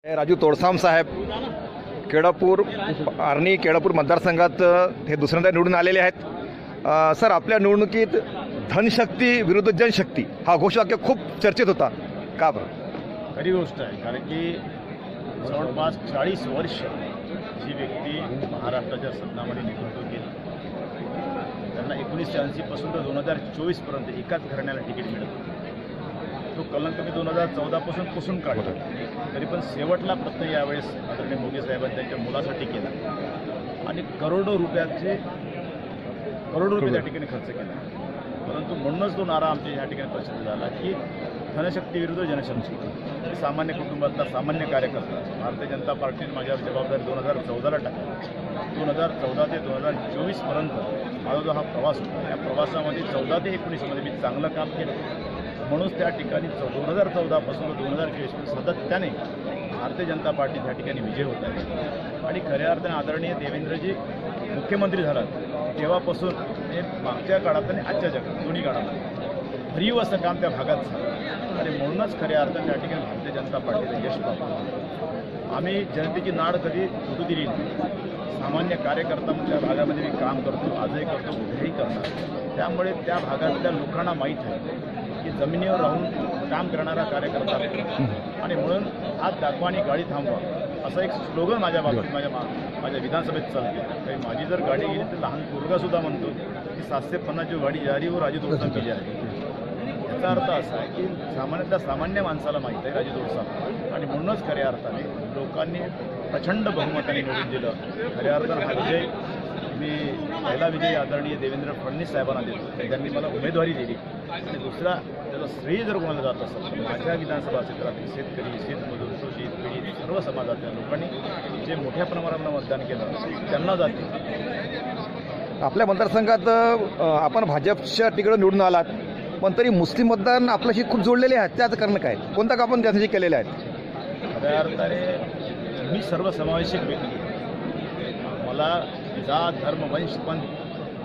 राजू तोडसाम साहेब केळापूर आर्णी केळापूर मतदारसंघात हे दुसऱ्यांदा निवडून आलेले आहेत। सर, आपल्या निवडणुकीत धनशक्ती विरुद्ध जनशक्ती हा घोषवाक्य खूप चर्चेत होता, का बरं? खरी गोष्ट आहे, कारण की जवळपास 40 वर्ष जी व्यक्ती महाराष्ट्राच्या सदनामध्ये नेतृत्व केलं, त्यांना 1980 पासून तर 2024 पर्यंत एकाच घराण्याला तिकीट मिळत, तो कलंक मी 2014 पासून पुसून काढला, तरी पण शेवटला प्रयत्न यावेळेस आदरणीय मोदी साहेबांनी त्यांच्या मुलासाठी केला आणि करोडो रुपये त्या ठिकाणी खर्च केला। परंतु म्हणूनच तो नारा आमच्या ह्या ठिकाणी प्रसिद्ध झाला की धनशक्ती विरुद्ध जनशक्ती। सामान्य कुटुंबातला सामान्य कार्यकर्ता भारतीय जनता पार्टीने माझ्यावर जबाबदारी 2014ला टाकली। 2014 ते 2024 पर्यंत माझा जो हा प्रवास होता, या प्रवासामध्ये 14 ते 19 मी चांगलं काम केलं। म्हणून त्या ठिकाणी 2014 पासून 2024 सातत्याने भारतीय जनता पार्टी त्या ठिकाणी विजय होत आहे आणि खऱ्या अर्थाने आदरणीय देवेंद्रजी मुख्यमंत्री झालात तेव्हापासून हे मागच्या काळात आणि आजच्या जगात दोन्ही काळात भरीव असं काम त्या भागात झालं आणि म्हणूनच खऱ्या अर्थाने त्या ठिकाणी भारतीय जनता पार्टीचं यश प्राप्त। आम्ही जनतेची नाड कधी तुटू दिली नाही। सामान्य कार्यकर्ता त्या भागामध्ये मी काम करतो, आजही करतो, उद्याही करणार। त्यामुळे त्या भागातल्या लोकांना माहीत आहे की जमिनीवर राहून काम करणारा कार्यकर्ता आणि म्हणून हात दाखवा आणि गाडी थांबवा असं एक स्लोगन माझ्या बाबतीत माझ्या विधानसभेत चालते। काही माझी जर गाडी गेली तर लहान पोरगासुद्धा म्हणतो की 750 जो गाडी जा रही हो राजू तोडसाम की जा रही। याचा अर्थ असा आहे की सामान्य माणसाला माहीत आहे राजू तोडसाम आणि म्हणूनच खऱ्या अर्थाने लोकांनी प्रचंड बहुमताने निवडून दिलं। खऱ्या अर्थानं हा विजय मी पहिला विजय आदरणीय देवेंद्र फडणवीस साहेबांना देतो, त्यांनी मला उमेदवारी दिली आणि दुसरा त्याचं श्रेय जर कोणाला जात असेल तर माझ्या विधानसभा क्षेत्रातील शेतकरी, शेतमजूर, शोषित, पीडित सर्व समाजातल्या लोकांनी जे मोठ्या प्रमाणावर मतदान केलं त्यांना जाते। आपल्या मतदारसंघात आपण भाजपच्या तिकडे निवडून आलात, पण तरी मुस्लिम मतदान आपल्याशी खूप जोडलेले आहेत, त्याचं कारण काय? कोणतं काम त्यासाठी केलेलं आहे? खऱ्या अर्थाने मी सर्वसमावेशक व्यक्ती, मला जात धर्म वंश पण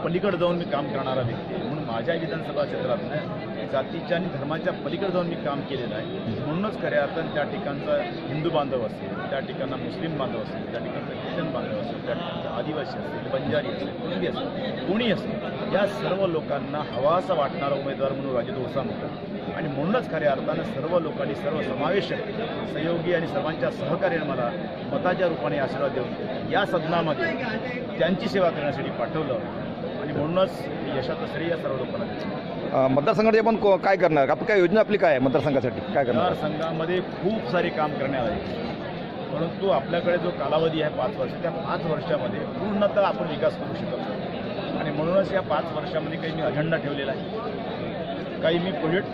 पलीकडे जाऊन मी काम करणारा व्यक्ती आहे। म्हणून माझ्या विधानसभा क्षेत्रात जातीच्या आणि धर्माच्या पलीकडे जाऊन मी काम केलेलं आहे। म्हणूनच खऱ्या अर्थाने त्या ठिकाणचा हिंदू बांधव असेल, त्या ठिकाणा मुस्लिम बांधव असेल, त्या ठिकाणचा ख्रिश्चन बांधव असेल, त्या ठिकाणचा आदिवासी असेल, बंजारी असेल, कुणबी असेल, कोणी असेल, या सर्व लोकांना हवा असा वाटणारा उमेदवार म्हणून राजू तोडसाम होता आणि म्हणूनच खऱ्या अर्थानं सर्व लोकांनी सर्वसमावेशक सहयोगी आणि सर्वांच्या सहकार्याने मला मताच्या रूपाने आशीर्वाद देऊन या सदनामध्ये त्यांची सेवा करण्यासाठी पाठवलं आणि म्हणूनच यशाचं श्रेय या सर्व लोकांना देतो। मतदारसंघामध्ये आपण काय करणार? आपण काय योजना आपली काय आहे मतदारसंघासाठी? काय करणार? मतदारसंघामध्ये खूप सारे काम करण्यात आले, परंतु आपल्याकडे जो कालावधी आहे 5 वर्ष, त्या 5 वर्षामध्ये पूर्णतः आपण विकास करू शकत नाही आणि म्हणूनच या 5 वर्षामध्ये काही मी अजेंडा ठेवलेला आहे, काही मी प्रोजेक्ट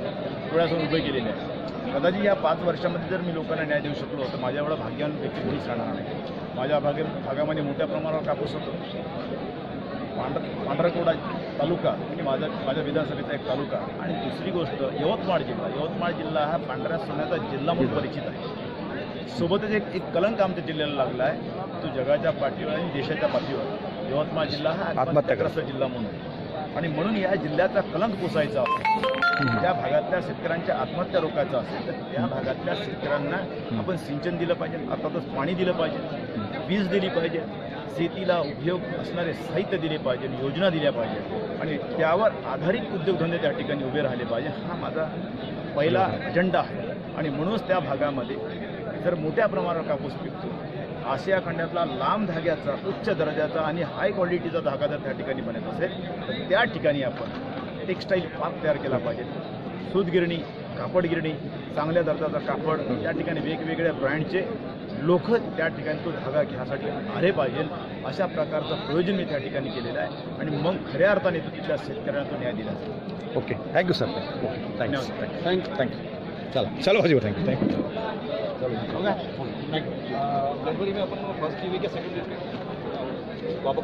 डोळ्यासमोर उभे केलेले आहे। कदाचित या 5 वर्षामध्ये जर मी लोकांना न्याय देऊ शकलो तर माझ्या एवढा भाग्यवान व्यक्ती कोणीच राहणार नाही। माझ्या भागामध्ये मोठ्या प्रमाणावर कापूस होतो। पांढरकवडा तालुका म्हणजे माझ्या विधानसभेचा एक तालुका आणि दुसरी गोष्ट यवतमाळ जिल्हा हा पांढऱ्या सोन्याचा जिल्हा म्हणून परिचित आहे। सोबतच एक कलंक आमच्या जिल्ह्याला लागला आहे, तो जगाच्या पाठीवर आणि देशाच्या पाठीवर। यवतमाळ जिल्हा हा आत्महत्याग्रस्त जिल्हा म्हणून आणि म्हणून या जिल्ह्याचा कलंक पुसायचा असेल, त्या भागातल्या शेतकऱ्यांच्या आत्महत्या रोखायचा असेल तर त्या भागातल्या शेतकऱ्यांना आपण सिंचन दिलं पाहिजे, अर्थातच पाणी दिलं पाहिजे, वीज दिली पाहिजे, शेतीला उपयोग असणारे साहित्य दिले पाहिजे, योजना दिल्या पाहिजे आणि त्यावर आधारित उद्योगधंदे त्या ठिकाणी उभे राहिले पाहिजे। हा माझा पहिला अजेंडा आहे आणि म्हणूनच त्या भागामध्ये जर मोठ्या प्रमाणावर कापूस पिकतो, आशिया खंडातला लांब धाग्याचा उच्च दर्जाचा आणि हाय क्वालिटीचा धागा जर त्या ठिकाणी बनत असेल तर त्या ठिकाणी आपण टेक्स्टाईल पार्क तयार केला पाहिजे। सूतगिरणी, कापडगिरणी, चांगल्या दर्जाचा कापड, त्या ठिकाणी वेगवेगळ्या ब्रँडचे लोक त्या ठिकाणी तो धागा घ्यासाठी आले पाहिजे, अशा प्रकारचं प्रयोजन मी त्या ठिकाणी केलेलं आहे आणि मग खऱ्या अर्थाने तो तिथल्या शेतकऱ्यांना तो न्याय दिला जातो। Okay, thank you sir. धन्यवाद। थँक्यू। चलो भाजी, थँक्यू। फरवरी में अपन फर्स्ट टीवी के सेकंड वापस